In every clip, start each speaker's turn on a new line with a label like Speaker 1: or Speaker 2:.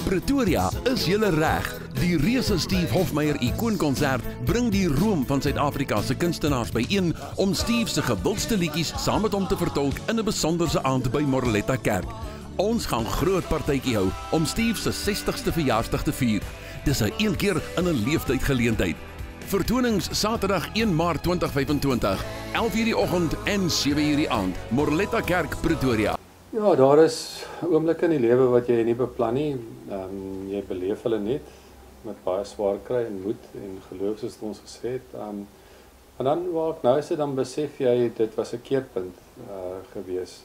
Speaker 1: Pretoria, is julle reg? Die reuse Steve Hofmeyr ikoonkonsert bring die roem van Suid-Afrika se kunstenaars byeen om Steve se gewildste liedjies saam met hom te vertolk in 'n besonderse aand by Moreletta Kerk. Ons gaan groot partytjie hou om Steve se 60ste verjaarsdag te vier. Dis 'n een keer in 'n leeftyd geleentheid. Vertonings Saterdag 1 Maart 2025, 11:00 die oggend en 7:00 die aand, Moreletta Kerk, Pretoria.
Speaker 2: Ja, daar is oomblikke in die lewe wat jy nie beplan nie. Jy beleef hulle net met baie swaar kry en moed en geloof soos ons gesê het. En dan waar ek nou sit, dan besef jy dit was 'n keerpunt gewees.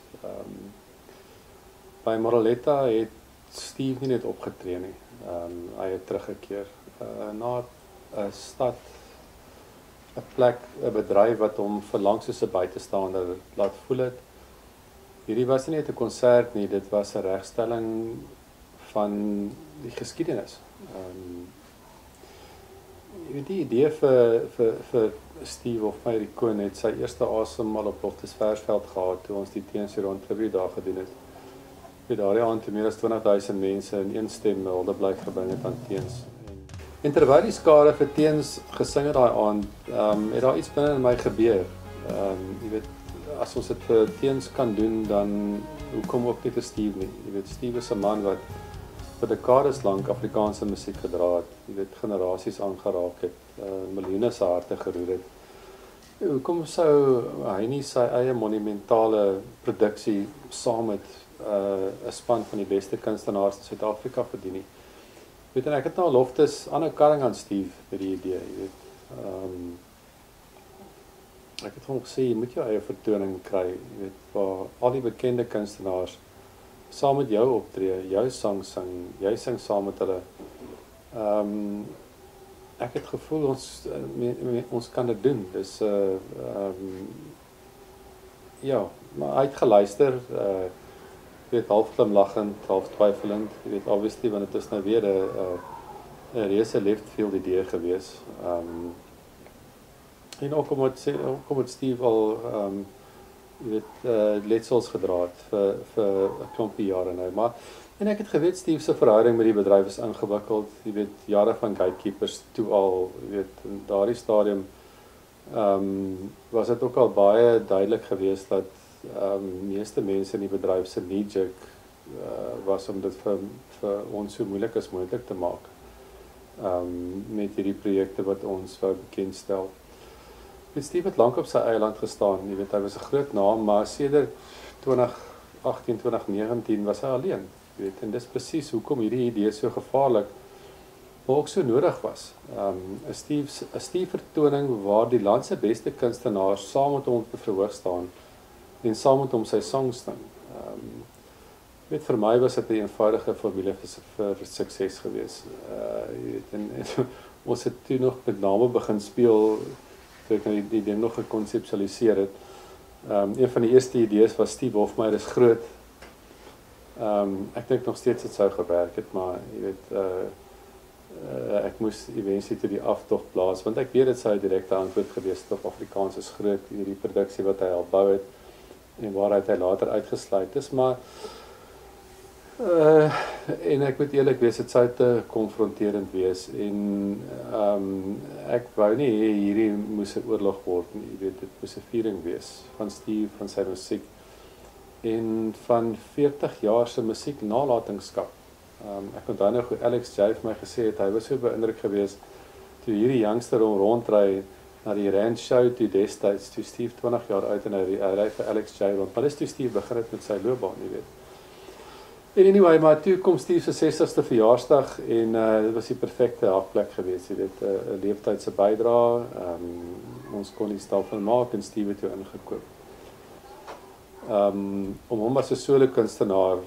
Speaker 2: By Moreletta het Steve nie net opgetree nie. Hy het teruggekeer na 'n stad, 'n plek, 'n bedryf wat hom verlang soos 'n buitestander laat voel het. Hierdie was nie net 'n konsert nie, dit was 'n regstelling van die geskiedenis. Die idee vir Steve Hofmeyr ikoon het sy eerste asem al op Loftusversveld gehad toe ons die Teens rond tribute daar gedoen het. Daardie aand toe meer as 20,000 mense in een stem huldeblyk gebring het aan Teens. En terwyl die skare vir Teens gesing het daai aand, het daar iets binne in my gebeur. Jy weet, as ons dit vir Teens kan doen, dan hoekom ook nie vir Steve nie. Jy weet, Steve is 'n man wat vir dekades lank Afrikaanse musiek gedra het, jy weet, generasies aangeraak het, miljoene se harte geroer het. Hoekom sou hy nie sy eie monumentale produksie saam met 'n span van die beste kunstenaars in Suid-Afrika verdien nie? Weet en ek het nou Loftus aan 'n karring aan Steve met die idee, jy weet. Ek het hom gesê, jy moet jou eie vertoning kry, jy weet, waar al die bekende kunstenaars saam met jou optree, jou sang sing, jy sing saam met hulle. Ek het gevoel ons kan dit doen. Dus ja, maar hy het geluister, jy weet, half glimlaggend, half twyfelend, jy weet, obviously, want het is nou weer 'n reuse left field idee gewees. En ook omdat Steve al jy weet, letsels gedra het vir 'n klompie jare nou, maar en ek het geweet Steve se verhouding met die bedryf is ingewikkeld, jy weet, jare van gatekeepers toe al, jy weet, in daardie stadium was dit ook al baie duidelik geweest dat meeste mense in die bedryf se knee-jerk was om dit vir ons so moeilik as moontlik te maak met hierdie projekte wat ons wou bekendstel. Steve het lank op sy eiland gestaan, jy weet, hy was 'n groot naam, maar sedert 2018, 2019 was hy alleen, jy weet, en dis presies hoekom hierdie idee so gevaarlik, maar ook so nodig was. 'n Steve vertoning waar die land se beste kunstenaars saam met hom op die verhoog staan en saam met hom sy songs sing. Weet, vir my was dit 'n eenvoudige formule vir sukses gewees. Jy weet, en ons het toe nog met name begin speel, toe ek die idee nog gekonseptualiseer het. Een van die eerste idees was Steve Hofmeyr is groot. Ek dink nog steeds dit sou gewerk het, maar jy weet, ek moes eventually toe die aftog plaas, want ek weet dit sou 'n direkte antwoord gewees het op Afrikaans is groot, hierdie produksie wat hy al bou het, en waaruit hy later uitgesluit is, maar en ek moet eerlik wees, dit sou te konfronterend wees, en ek wou nie hierdie moes 'n oorlog word nie, jy weet, dit moes 'n viering wees van Steve, van sy musiek, en van 40 jaar se musiek nalatenskap. Ek onthou nog hoe Alex J vir my gesê het, hy was so beïndruk geweest toe hierdie youngster hom rondry na die Rand show toe destyds, toe Steve 20 jaar oud en hy ry vir Alex J rond, maar dis toe Steve begin het met sy loopbaan, jy weet. En anyway, maar toe kom Steve se 60ste verjaarsdag en dit was die perfekte hafplek geweest, jy weet, 'n leeftydse bydra, ons kon die staf van maak en Steve het toe ingekoop. Om hom as 'n solo kunstenaar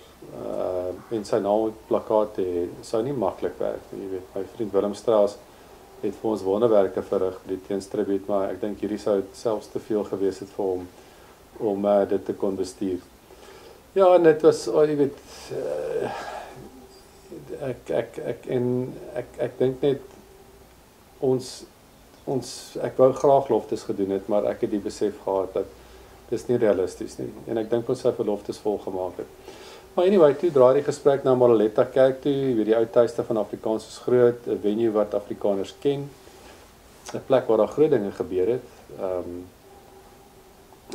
Speaker 2: en sy naam op plakkaat te hê, sou nie maklik werk nie, jy weet. My vriend Willem Strauss het vir ons wonderwerke verrig vir die Teens tribute, maar ek dink hierdie sou selfs te veel gewees het vir hom om dit te kon bestuur. Ja, en dit was, jy weet, ek dink net ek wou graag Loftus gedoen het, maar ek het die besef gehad dat dis nie realisties nie, en ek dink ons sy vir Loftus volgemaak het. Maar anyway, toe draai die gesprek na Moreletta Kerk toe, weet die ou tuiste van Afrikaans is groot, 'n venue wat Afrikaners ken, 'n plek waar daar groot dinge gebeur het.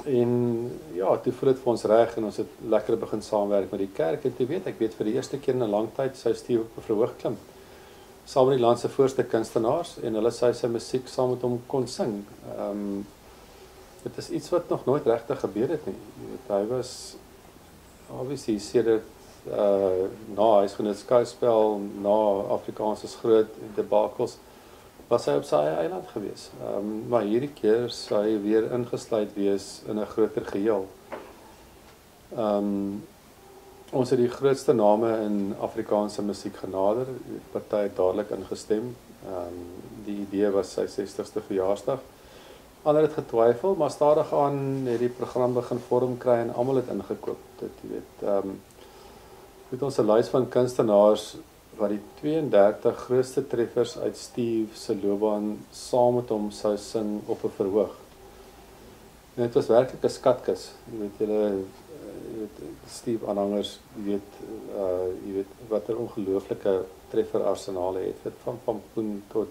Speaker 2: En ja, toe voel dit vir ons reg en ons het lekker begin saamwerk met die kerk en toe ek weet vir die eerste keer in 'n lang tyd sou Steve op 'n verhoog klim. Saam met die land se voorste kunstenaars en hulle sou sy musiek saam met hom kon sing. Dit is iets wat nog nooit regtig gebeur het nie. Jy weet, hy was obviously sedert na Huisgenootskapspel, na Afrikaans is groot debakels, was hy op sy eie eiland gewees. Maar hierdie keer sou hy weer ingesluit wees in 'n groter geheel. Ons het die grootste name in Afrikaanse musiek genader, die party het dadelik ingestem. Die idee was sy 60ste verjaarsdag. Ander het getwyfel, maar stadig aan het die program begin vorm kry en almal het ingekoop. Dit jy weet, ons 'n lys van kunstenaars wat die 32 grootste treffers uit Steve se loopbaan saam met hom sou sing op 'n verhoog. En dit was werklik 'n skatkis. Jy weet Steve aanhangers, jy weet watter ongelooflike trefferarsenale het, van Poen tot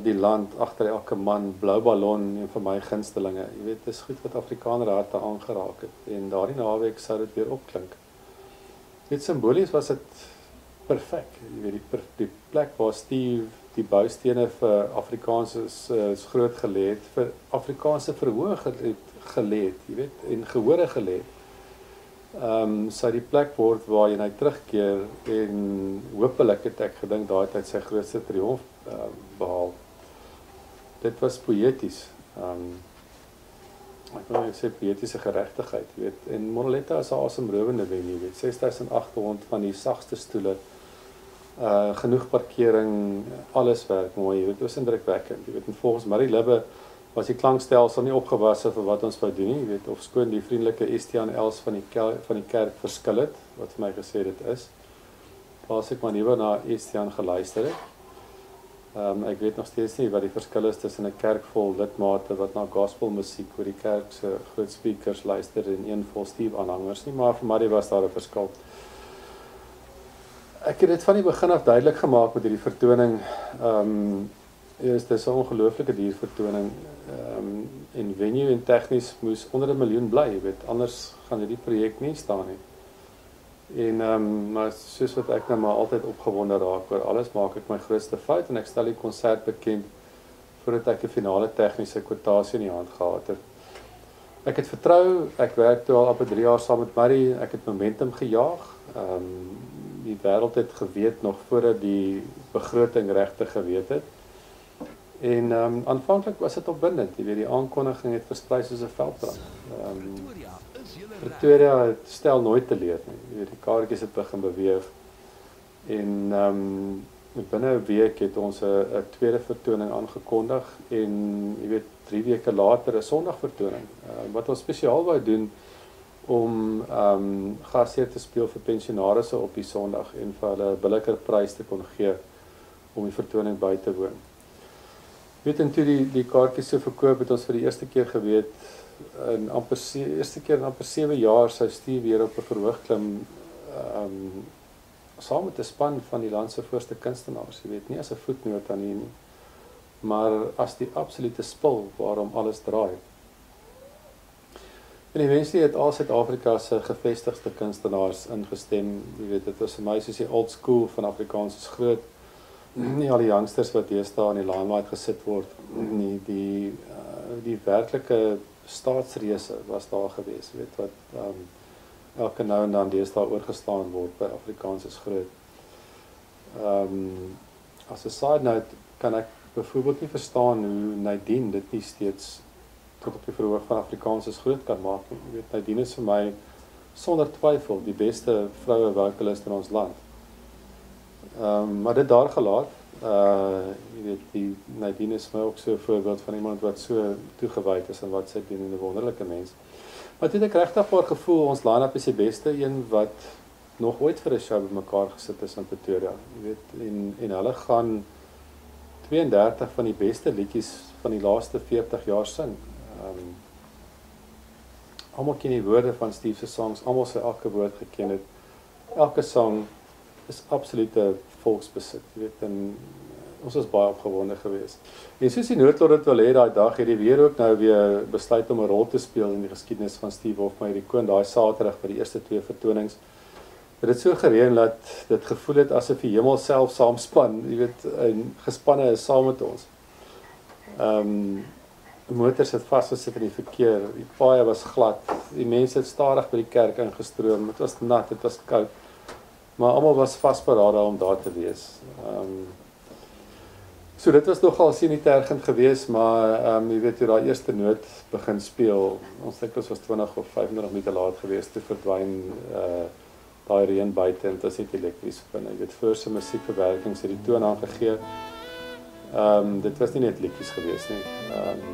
Speaker 2: die land agter elke man, Blou Ballon, een van my gunstelinge. Jy weet, dis goed wat Afrikaner harte aangeraak het en daardie naweek sou dit weer opklink. Dit simbolies was dit perfek. Jy weet die plek waar Steve die boustene vir Afrikaans is groot gelê het, vir Afrikaanse verhoog het gelê het, jy weet, en gehore gelê het. Sou die plek word waar hy terugkeer en hopelik het ek gedink daai tyd sy grootste triomf behaal. Dit was poëties. Ek wil net sê poëtiese geregtigheid, jy weet. En Moreletta is 'n asemrowende venue, jy weet. 6800 van die sagste stoele, genoeg parkering, alles werk mooi, jy weet. Dit was indrukwekkend, jy weet. En volgens Marie Libbe was die klankstelsel nie opgewasse vir wat ons wou doen nie, jy weet, of skoon die vriendelike Estiaan Els van die kerk verskil het, wat vir my gesê dit is. Plaas ek maar liewer na Estiaan geluister het. Ek weet nog steeds nie wat die verskil is tussen 'n kerk vol lidmate wat na gospelmusiek oor die kerk se groot speakers luister en een vol Steve aanhangers nie, maar vir Marie was daar 'n verskil. Ek het dit van die begin af duidelik gemaak met hierdie vertoning. Dit is 'n ongelooflike duur vertoning. En venue en tegnies moes onder 1 miljoen bly, jy weet, anders gaan hierdie projek nie staan nie. En maar soos wat ek nou maar altyd opgewonde raak oor alles, maak ek my grootste fout en ek stel die konsert bekend voordat ek 'n finale tegniese kwotasie in die hand gehad het. Ek het vertrou, ek werk toe al op 3 jaar saam met Marie, ek het momentum gejaag. Die wêreld het geweet nog voordat die begroting regtig geweet het. En aanvanklik was dit opwindend, jy weet, die aankondiging het versprei soos 'n veldbrand. Pretoria stel nooit teleur nie. Jy weet, die kaartjies het begin beweeg. En binne 'n week het ons 'n tweede vertoning aangekondig en jy weet 3 weke later 'n Sondagvertoning. Wat ons spesiaal wou doen om gasheer te speel vir pensionarisse op die Sondag en vir hulle 'n billiker prys te kon gee om die vertoning by te woon. Weet en toe die kaartjies so verkoop het ons vir die eerste keer geweet in amper 7 jaar sou Steve weer op 'n verhoog klim saam met 'n span van die land se voorste kunstenaars, jy weet, nie as 'n voetnoot aan hier nie, maar as die absolute spil waarom alles draai. En eventually het al Suid-Afrika se gevestigde kunstenaars ingestem, jy weet, dit was vir my soos die old school van Afrikaans is groot. Nie al die youngsters wat deesdae in die limelight gesit word nie, die werklike staatsreëse was daar gewees, weet wat elke nou en dan deesdae oorgestaan word by Afrikaans is groot. As 'n side note kan ek byvoorbeeld nie verstaan hoe Nadine dit nie steeds tot op die verhoog van Afrikaans is groot kan maak nie. Jy weet, Nadine is vir my sonder twyfel die beste vroue vokalist in ons land. Maar dit daar gelaat, jy weet, die Nadine is my ook so 'n voorbeeld van iemand wat so toegewyd is en wat sy doen, 'n wonderlike mens. Maar toe het ek regtig maar gevoel, ons line-up is die beste een wat nog ooit vir 'n show bymekaar gesit is in Pretoria, jy weet, en hulle gaan 32 van die beste liedjies van die laaste 40 jaar sing. almal ken die woorde van Steve se songs, almal sy elke woord geken het. Elke song is absolute volksbesit, jy weet, en ons was baie opgewonde geweest. En soos die noodlot dit wil hê daai dag, het hy weer ook nou weer besluit om 'n rol te speel in die geskiedenis van Steve Hofmeyr die Koen, daai Saterdag by die eerste 2 vertonings. Het dit so gereën dat dit gevoel het asof die hemel self saamspan, jy weet, en gespanne is saam met ons. Motors het vasgesit in die verkeer, die paaie was glad, die mense het stadig by die kerk ingestroom, dit was nat, dit was koud, maar almal was vasberade om daar te wees. So dit was nogal sinietergend geweest, maar jy weet, toe daai eerste noot begin speel, ons dink ons was 20 of 25 minute laat geweest, toe verdwyn daai reën buite en dit was net elektries binne. Jy weet, voor se musiekverwerkings het die toon aangegee. Dit was nie net liedjies geweest nie.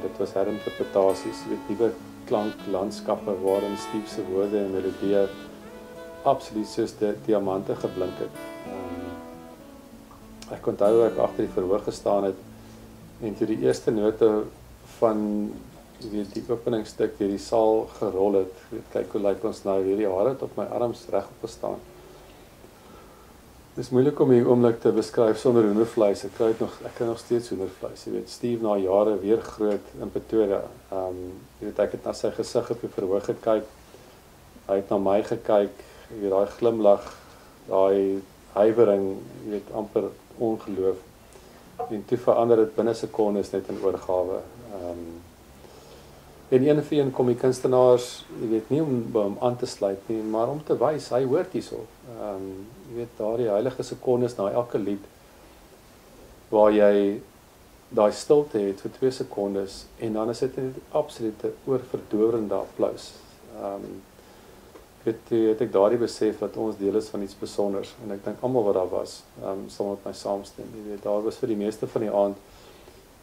Speaker 2: Dit was herinterpretasies, jy weet, nuwe klanklandskappe waarin Steve se woorde en melodieë absoluut soos diamante geblink het. Ek onthou ek agter die verhoog gestaan het en toe die eerste note van die openingstuk deur die saal gerol het. Kyk hoe lyk ons nou, hierdie hare het op my arms regop gestaan. Dit is moeilik om die oomblik te beskryf sonder hoendervleis. Ek kry nog steeds hoendervleis. Jy weet, Steve na jare weer groot in Pretoria. Jy weet, ek het na sy gesig op die verhoog gekyk. Hy het na my gekyk. Jy weet, daai glimlag, daai huiwering, jy weet, amper ongeloof. En toe verander dit binne sekondes net in oorgawe. En een vir een kom die kunstenaars, jy weet, nie om hom aan te sluit nie, maar om te wys, hy hoort hierso. Jy weet, daardie heilige sekondes na elke lied, waar jy daai stilte het vir 2 sekondes, en dan is dit 'n absolute oorverdowerende applaus. Het ek daardie besef dat ons deel is van iets besonders, en ek dink almal wat daar was, sal met my saamstem. Jy weet, daar was vir die meeste van die aand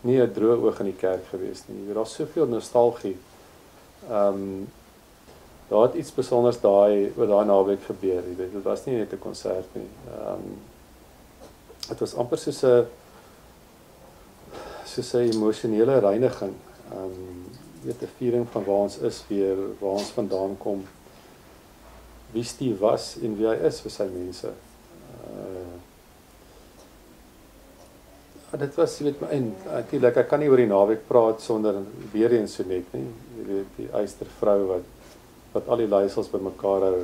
Speaker 2: nie 'n droë oog in die kerk gewees nie. Jy weet, daar's soveel nostalgie. Daar het iets besonders daai naweek gebeur, jy weet, dit was nie net 'n konsert nie. Dit was amper soos 'n emosionele reiniging. Jy weet, 'n viering van waar ons is weer, waar ons vandaan kom, wie Steve was en wie hy is vir sy mense. Dit was, jy weet, en natuurlik, ek kan nie oor die naweek praat sonder weer eens so net nie. Jy weet, die eystervrou wat al die leiersels bymekaar hou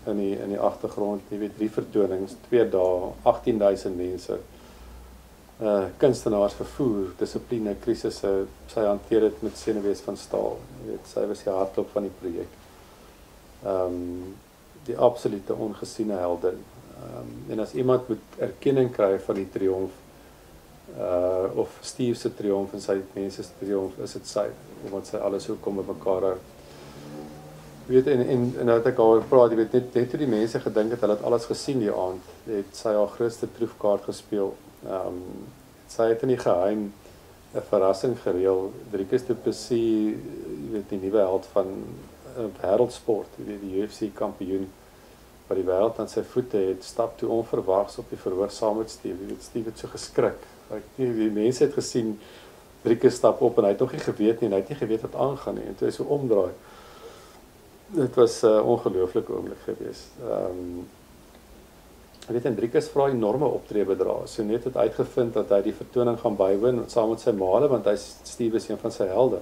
Speaker 2: in die agtergrond, jy weet, 3 vertonings, 2 dae, 18,000 mense. Kunstenaars vervoer, dissipline, krisisse, sy hanteer dit met senuwees van staal. Jy weet, sy was die hartklop van die projek. Die absolute ongesiene heldin. En as iemand moet erkenning kry van die triomf, of Steve se triomf en sy mense se triomf, is dit sy, omdat sy alles so kom bymekaar hou. Jy weet, en nou het ek al praat, jy weet, net toe die mense gedink het, hulle het alles gesien die aand, het sy haar grootste troefkaart gespeel. Sy het in die geheim 'n verrassing gereël. Driekus du Plessis, jy weet, die nuwe held van wêreldsport, jy weet, die UFC kampioen, wat die wêreld aan sy voete het, stap toe onverwags op die verhoog saam met Steve. Jy weet, Steve het so geskrik. Die mense het gesien, Driekus stap op, en hy het nog nie geweet nie, en hy het nie geweet wat aangaan nie, en toe hy so omdraai. Dit was 'n ongelooflike oomblik geweest. Ek weet, en Driekus vra enorme optrede bedra. So net het uitgevind dat hy die vertoning gaan bywoon, saam met sy maale, want Steve is een van sy helde.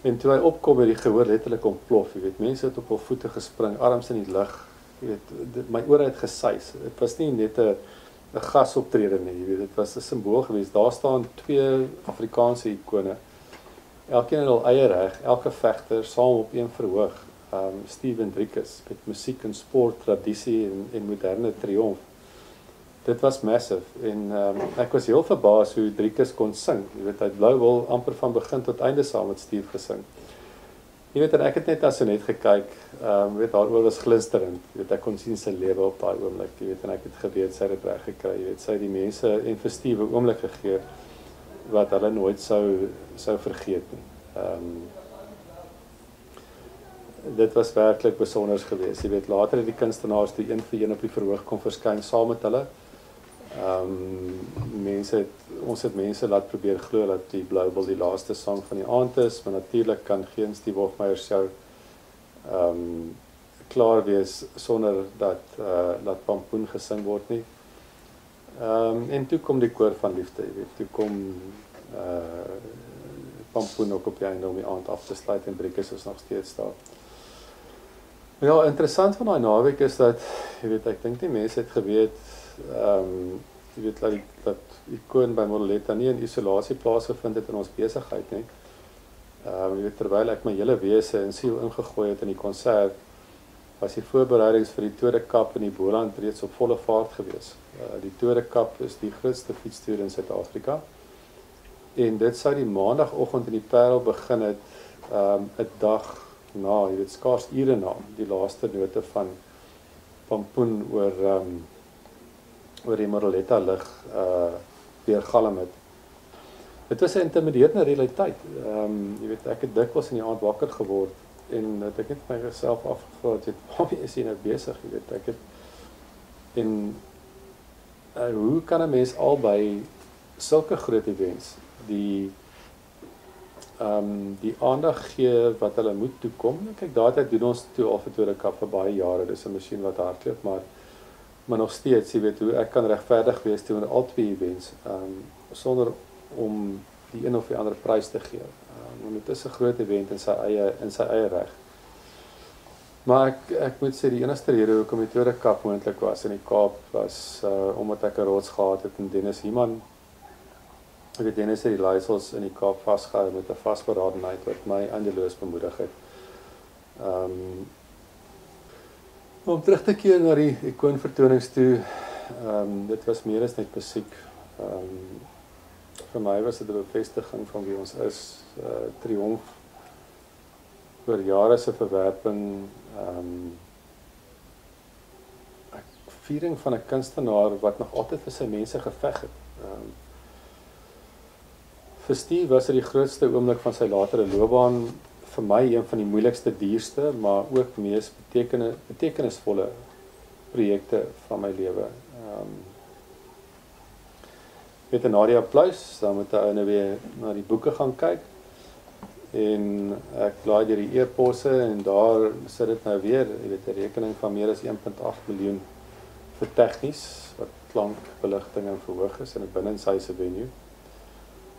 Speaker 2: En toe hy opkom, het die gehoor letterlik ontplof, jy weet, mense het op hul voete gespring, arms in die lug, jy weet, my ore het gesuis. Dit was nie net 'n gasoptrede nie, jy weet, dit was 'n simbool geweest. Daar staan 2 Afrikaanse ikone, elkeen het hul eie reg, elke vegter saam op een verhoog. Steve en Driekus, met musiek en sport, tradisie en moderne triomf. Dit was massive, en ek was heel verbaas hoe Driekus kon sing. Jy weet, hy het Blou Wil amper van begin tot einde saam met Steve gesing. Jy weet, en ek het net as so net gekyk, weet, haar oor was glinsterend. Jy weet, ek kon sien sy lewe op daai oomblik, jy weet, en ek het geweet, sy het dit reg gekry, jy weet, sy het die mense en vir Steve 'n oomblik gegee, wat hulle nooit sou vergeet nie. Dit was werklik besonders geweest. Jy weet, later het die kunstenaars toe een vir een op die verhoog kom verskyn saam met hulle. Ons het mense laat probeer glo dat die Blue Bull die laaste sang van die aand is, maar natuurlik kan geen Steve Hofmeyer show klaar wees sonder dat Pampoen gesing word nie. En toe kom die koor van liefde, jy weet, toe kom Pampoen ook op die einde om die aand af te sluit en Breekers is nog steeds daar. Ja, interessant van daai naweek is dat, jy weet, ek dink die mense het geweet, jy weet, dat Ikoon by Moroletta nie in isolasie plaasgevind het in ons besigheid nie. Jy weet, terwyl ek my hele wese en siel ingegooi het in die konsert, was die voorbereidings vir die Tweede Kap in die Boland reeds op volle vaart gewees. Die Tweede Kap is die grootste fietstoer in Suid-Afrika. En dit sou die maandagoggend in die Parel begin het, 'n dag na, jy weet, skaars ure na, die laaste note van Pampoen oor die Moroletta lig weergalm het. Dit was 'n intimiderende realiteit. Jy weet, ek het dikwels in die aand wakker geword en ek het myself afgevra, waarmee is jy nou besig, jy weet, ek het en hoe kan 'n mens albei sulke groot events die aandag gee wat hulle moet toekom. Kyk, daardie doen ons toe al vir Tweede Kap vir baie jare, dis 'n masjien wat hardloop, maar nog steeds, jy weet, hoe ek kan regverdig wees teenoor al twee events, sonder om die een of die ander prys te gee. Want dit is 'n groot event in sy eie reg. Maar ek moet sê, die enigste rede hoekom die Tweede Kap moontlik was in die Kaap was omdat ek 'n rots gehad het in Dennis Human. Ek het Dennis het die leidsels in die Kaap vasgehou met 'n vasberadenheid wat my eindeloos bemoedig het. Om terug te keer na die Ikoon vertonings toe, dit was meer as net musiek. Vir my was dit 'n bevestiging van wie ons is, triomf oor jare se verwerping, viering van 'n kunstenaar wat nog altyd vir sy mense geveg het. Vir Steve was dit die grootste oomblik van sy latere loopbaan, vir my een van die moeilikste, duurste, maar ook mees betekenisvolle projekte van my lewe. Met 'n Nadia Pluis, dan moet hy nou weer na die boeke gaan kyk, en ek laai deur die e-posse, en daar sit dit nou weer, jy weet, 'n rekening van meer as 1.8 miljoen vir tegnies, wat klank, beligting en verhoog is, in 'n binnenshuise venue.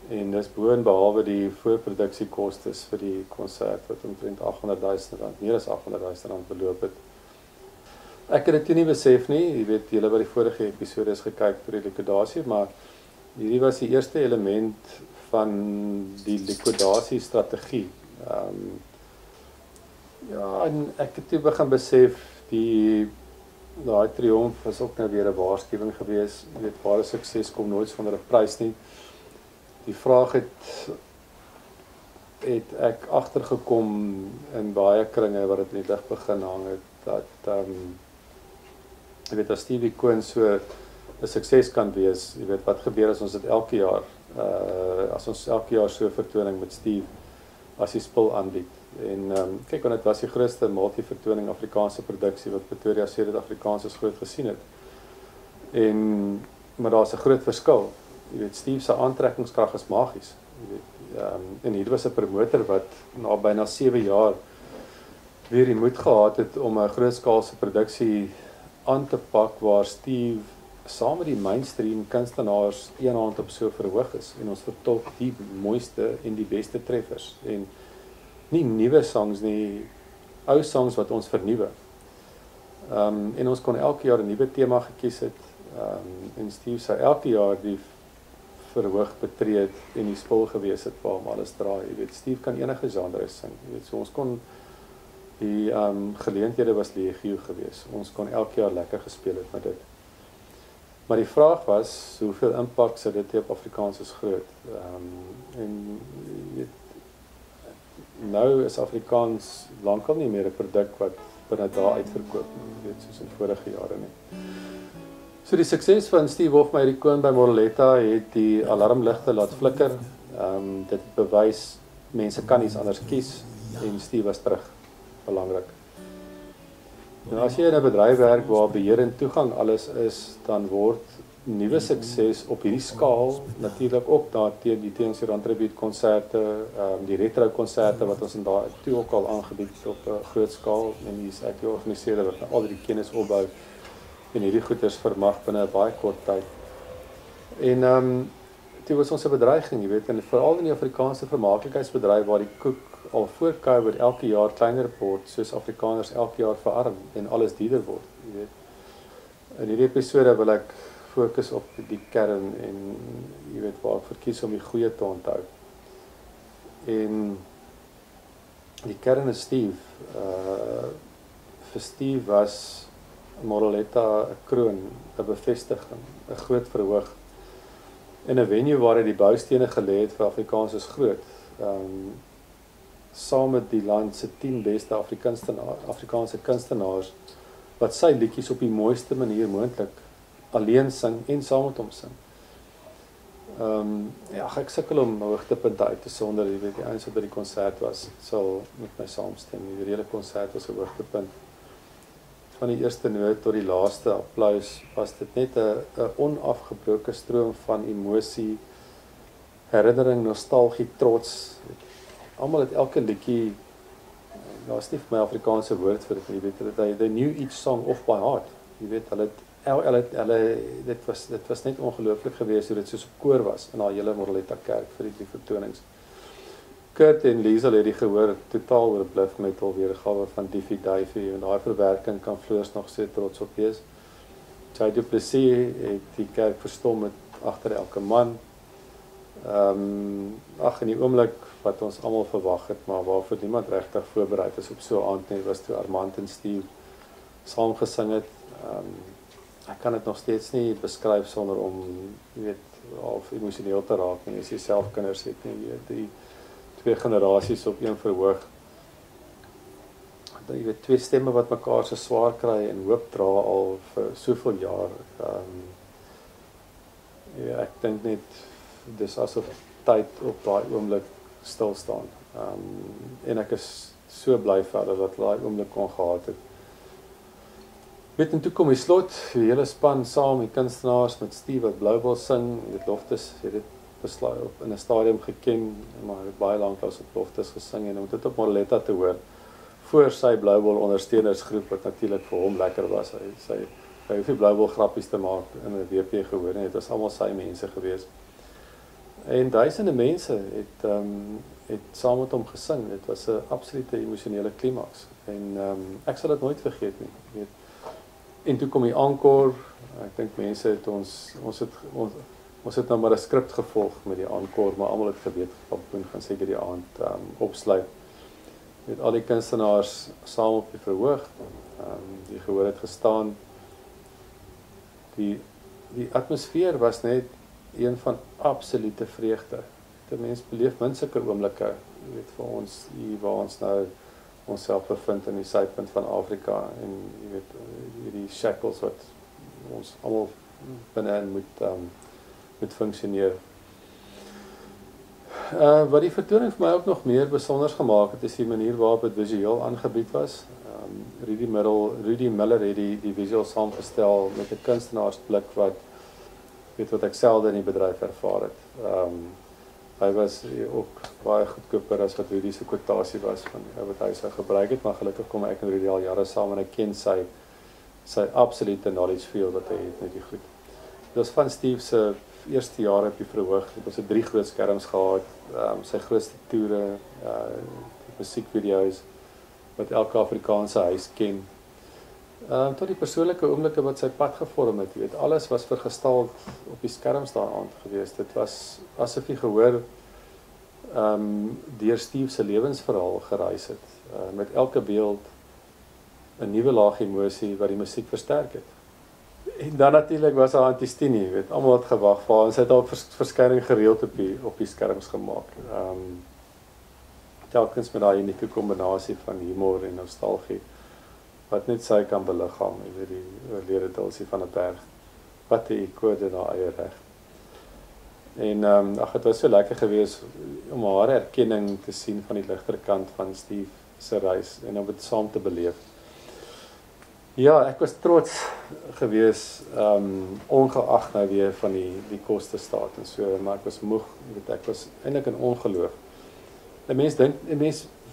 Speaker 2: En dis bo en behalwe die voorproduksiekostes vir die konsert wat omtrent R800.000, meer as R800.000 beloop het. Ek het dit toe nie besef nie, jy weet, julle by die vorige episode is gekyk vir die likwidasie, maar hierdie was die eerste element van die likwidasiestrategie. Ja, en ek het toe begin besef, daai triomf was ook nou weer 'n waarskuwing gewees. Jy weet, ware sukses kom nooit sonder 'n prys nie. Die vraag het ek agtergekom in baie kringe wat dit in die lig begin hang het, dat jy weet, as Steve Ikoon so 'n sukses kan wees, jy weet, wat gebeur as ons dit elke jaar, as ons elke jaar so 'n vertoning met Steve as die spul aanbied. En kyk, want dit was die grootste multi-vertoning Afrikaanse produksie wat Pretoria Suid-Afrikaans groot gesien het. Maar daar's 'n groot verskil. Jy weet, Steve se aantrekkingskrag is magies. Jy weet, en hier was 'n promotor wat na byna 7 jaar weer die moed gehad het om 'n grootskaalse produksie aan te pak waar Steve saam met die mainstream kunstenaars een hand op so verhoog is, en ons vertolk die mooiste en die beste treffers, en nie nuwe songs nie, ou songs wat ons vernuwe. En ons kon elke jaar 'n nuwe tema gekies het, en Steve sou elke jaar die verhoog betree het en die spul gewees het waar hom alles draai. Jy weet, Steve kan enige genre sing. Jy weet, so ons kon die geleenthede was legio gewees. Ons kon elke jaar lekker gespeel het met dit. Maar die vraag was, hoeveel impak sou dit hê op Afrikaans is groot. En jy weet, nou is Afrikaans lankal nie meer 'n produk wat binne dae uitverkoop nie, jy weet, soos in vorige jare nie. So die sukses van Steve Hofmeyer Ikoon by Moroletta het die alarmligte laat flikker. Dit bewys mense kan iets anders kies, en Steve was terug. Belangrik. Nou, as jy in 'n bedryf werk waar beheer en toegang alles is, dan word nuwe sukses op hierdie skaal, natuurlik ook daar teen die Teens Randtribute konserte, die retro konserte wat ons in daai toe ook al aangebied op 'n groot skaal, en hier's ek die organiseerder wat al die kennis opbou en hierdie goeders vermag binne 'n baie kort tyd. En dit was ons 'n bedreiging, jy weet, en veral in die Afrikaanse vermaaklikheidsbedryf waar die koek al voor COVID elke jaar kleiner word, soos Afrikaners elke jaar verarm en alles duurder word, jy weet. In hierdie episode wil ek fokus op die kern en jy weet waar ek verkies om die goeie te onthou. En die kern is Steve. Vir Steve was Moroletta 'n kroon, 'n bevestiging, 'n groot verhoog. In 'n venue waar hy die boustene gelê het vir Afrikaans is groot. Saam met die land se 10 beste Afrikaanse kunstenaars wat sy liedjies op die mooiste manier moontlik alleen sing en saam met hom sing. Ja, ek sukkel om hoogtepunte uit te sonder, jy weet, die ouens wat by die konsert was, sal met my saamstem. Die hele konsert was 'n hoogtepunt. Van die eerste noot tot die laaste applaus was dit net 'n onafgebroke stroom van emosie, herinnering, nostalgie, trots. Almal het elke liedjie, daar's nie vir my Afrikaanse woord vir dit, jy weet, they knew each song off by heart. Jy weet, dit was net ongelooflik geweest hoe dit soos 'n koor was in haar hele Moroletta kerk vir die 3 vertonings. Kurt en Liesel het die gehoor totaal oorbluf met al weergawe van Diffie Davie, en daai verwerking kan Floors nog steeds trots op wees. Jay Du Plessis het die kerk verstom met agter elke man. In die oomblik wat ons almal verwag het, maar waarvoor niemand regtig voorberei is op so 'n aand nie, was toe Armand en Steve saam gesing het. Ek kan dit nog steeds nie beskryf sonder om, jy weet, of emosioneel te raak nie. As jy self kinders het nie, jy weet, die 2 generasies op een verhoog. Jy weet, 2 stemme wat mekaar so swaar kry en hoop dra al vir soveel jaar. Ja, ek dink net dis asof tyd op daai oomblik stil staan. En ek is so bly verder dat daai oomblik kon gehad het. Weet, en toe kom die slot, die hele span saam, die kunstenaars met Steve wat Blouwbal sing, dit Loftus, het dit besluit op in 'n stadium geken, maar het baie lanklaas op Loftus gesing, en om dit op Moroletta te hoor, voor sy Blouwbal ondersteunersgroep, wat natuurlik vir hom lekker was, hy hoef nie Blouwbal grappies te maak in 'n WP gehoor nie, het was almal sy mense gewees. En duisende mense het saam met hom gesing, dit was 'n absolute emosionele klimaks, en ek sal dit nooit vergeet nie, weet. En toe kom die encore, ek dink mense het ons het nou maar 'n skrip gevolg met die encore, maar almal het geweet, Pampoen gaan seker die aand opsluit. Met al die kunstenaars saam op die verhoog, die gehoor het gestaan. Die atmosfeer was net een van absolute vreugde. Die mens beleef min sulke oomblikke, jy weet, vir ons hier waar ons nou onsself bevind in die suidpunt van Afrika, en jy weet, hierdie shackles wat ons almal binne moet funksioneer. Wat die vertoning vir my ook nog meer besonders gemaak het, is die manier waarop dit visueel aangebied was. Rudy Miller het die visueel saamgestel met 'n kunstenaarsblik wat ek selde in die bedryf ervaar het. Hy was ook baie goedkoper as wat Rudy se kwotasie was van wat hy sou gebruik het, maar gelukkig kom ek en Rudy al jare saam, en ek ken sy absolute knowledge field wat hy het met die goed. Dit was van Steve se eerste jare op die verhoog, het ons 3 groot skerms gehad, sy grootste toere, musiekvideo's, wat elke Afrikaanse huis ken, tot die persoonlike oomblikke wat sy pad gevorm het, weet, alles was vergestald op die skerms daar aand gewees. Dit was asof jy gehoor deur Steve se lewensverhaal gereis het, met elke beeld 'n nuwe laag emosie wat die musiek versterk het. En dan natuurlik was haar Antistini, weet, almal het gewag vir haar, en sy het al verskyning gereeld op die skerms gemaak. Telkens met daai unieke kombinasie van humor en nostalgie, wat net sy kan beliggaam, jy weet, die oorlede Dulcie van 'n Berg, wat 'n ikone in haar eie reg. En het was so lekker geweest om haar erkenning te sien van die ligter kant van Steve se reis, en om dit saam te beleef. Ja, ek was trots gewees, ongeag nou weer van die koste staat en so, maar ek was moeg, ek was eintlik in ongeloof. 'n mens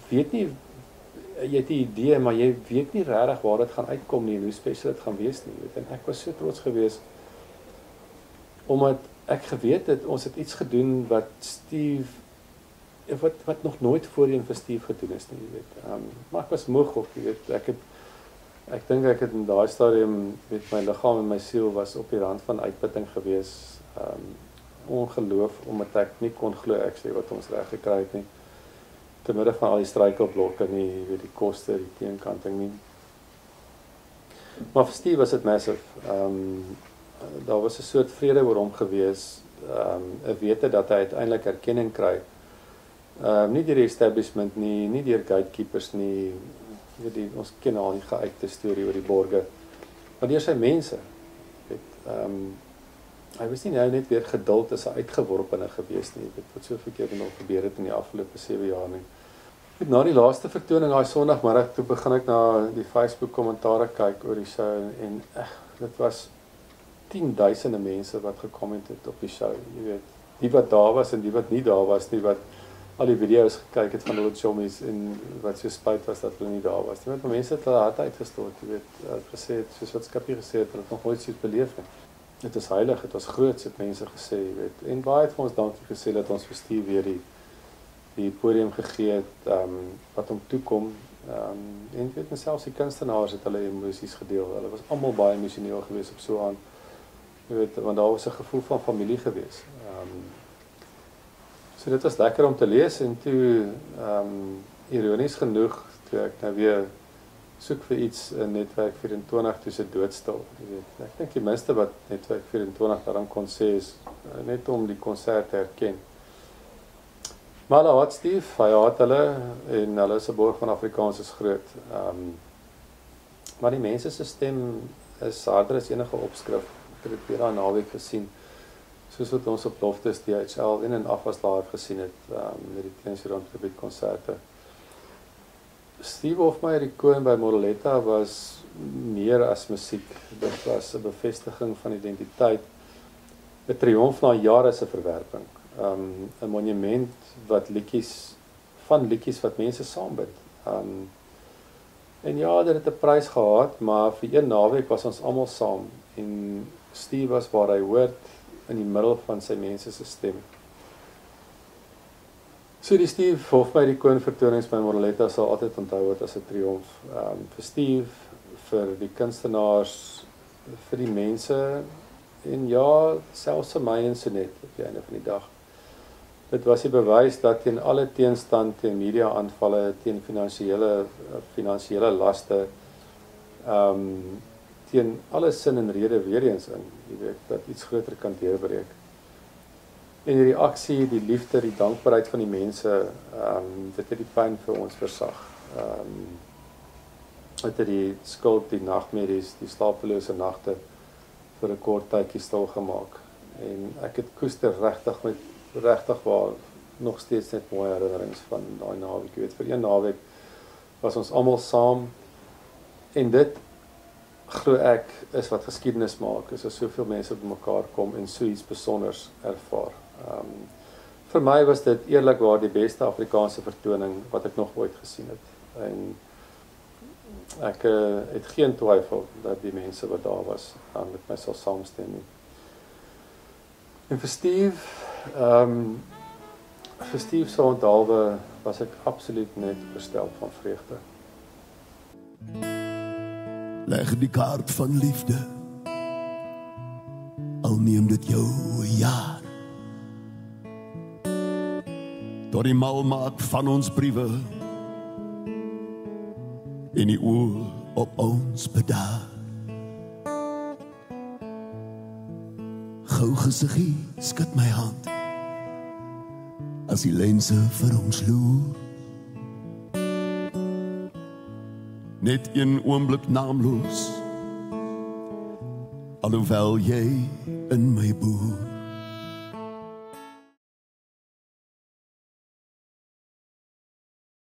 Speaker 2: weet nie, jy het 'n idee, maar jy weet nie regtig waar dit gaan uitkom nie en hoe spesiaal dit gaan wees nie, en ek was so trots gewees omdat ek geweet het ons het iets gedoen wat Steve wat nog nooit voorheen vir Steve gedoen is nie, maar ek was moeg of ek dink ek het in daai stadium met my liggaam en my siel was op die rand van uitputting gewees, ongeloof omdat ek nie kon glo ek sê wat ons reg gekry het nie. Te midde van al die struikelblokke nie, die koste, die teenkanting nie. Maar vir Steve was dit massive. Daar was 'n soort vrede oor hom gewees, 'n wete dat hy uiteindelik erkenning kry. Nie deur die establishment nie deur gatekeepers nie, ons ken al die geuite storie oor die borge, maar deur sy mense. Hy was nie nou net weer geduld as 'n uitgeworpene gewees nie, wat so verkeerd nog gebeur het in die afgelope 7 jaar nie. Na die laaste vertoning daai Sondagmiddag, toe begin ek na die Facebook kommentare kyk oor die show en dit was 10.000 mense wat gekomment het op die show, die wat daar was en die wat nie daar was nie, wat al die video's gekyk het van hulle chommies en wat so spyt was dat hulle nie daar was nie, want mense het hulle hart uitgestort, gesê het, soos wat Skapie gesê het, hulle het nog nooit so beleef nie. Dit is heilig, het was groots, het mense gesê, en baie het vir ons dankie gesê dat ons vir Steve weer die podium gegee het, wat hom toekom, en selfs die kunstenaars het hulle emosies gedeel, hulle was almal baie emosioneel gewees op so aan, want daar was 'n gevoel van familie gewees. So dit was lekker om te lees, en toe, ironies genoeg, toe ek nou weer soek vir iets in Netwerk 24, toe se doodstil. Ek dink die minste wat Netwerk 24 daarom kon sê is, net om die konsert te herken. Maar hulle haat Steve, hy haat hulle, en hulle se borg van Afrikaans is groot. Maar die mense se stem is harder as enige opskrif. Ek het dit weer daai naweek gesien, soos wat ons op Loftus DHL in en afwas live gesien het, met die Teensrand Tribute-konserte. Steve Hofmeyer Icoon by Moreletta was meer as musiek. Dit was 'n bevestiging van identiteit, 'n triomf na jare se verwerping, 'n monument wat liedjies wat mense saambind. En ja, dit het 'n prys gehad, maar vir een naweek was ons almal saam, en Steve was waar hy hoort, in die middel van sy mense se stem. So die Steve Hofmeyer Icoon vertonings by Moreletta sal altyd onthou word as 'n triomf, vir Steve, vir die kunstenaars, vir die mense, en ja, selfs vir my en Sonet op die einde van die dag. Dit was die bewys dat teen alle teenstand, teen media-aanvalle, teen finansiële laste, teen alle sin en rede weer eens in, dat iets groter kan deurbreek. En die reaksie, die liefde, die dankbaarheid van die mense, dit het die pyn vir ons versag. Dit het die skuld, die nagmerries, die slapelose nagte vir 'n kort tydjie stil gemaak. En ek het koester regtig waar nog steeds net mooi herinnerings van daai naweek. Vir een naweek was ons almal saam, en dit, glo ek, is wat geskiedenis maak, is as soveel mense bymekaar kom en so iets besonders ervaar. Vir my was dit eerlikwaar die beste Afrikaanse vertoning wat ek nog ooit gesien het. En ek het geen twyfel dat die mense wat daar was, met my sal saamstem nie. En vir Steve se onthaalwe was ek absoluut net verstel van vreugde.
Speaker 3: Leg die kaart van liefde, al neem dit jou 'n jaar. Tot die malmaak van ons briewe, en die oor op ons bedaar. Gou gesiggie, skud my hand, as die lense vir ons loer. Net een oomblik naamloos, alhoewel jy in my boer.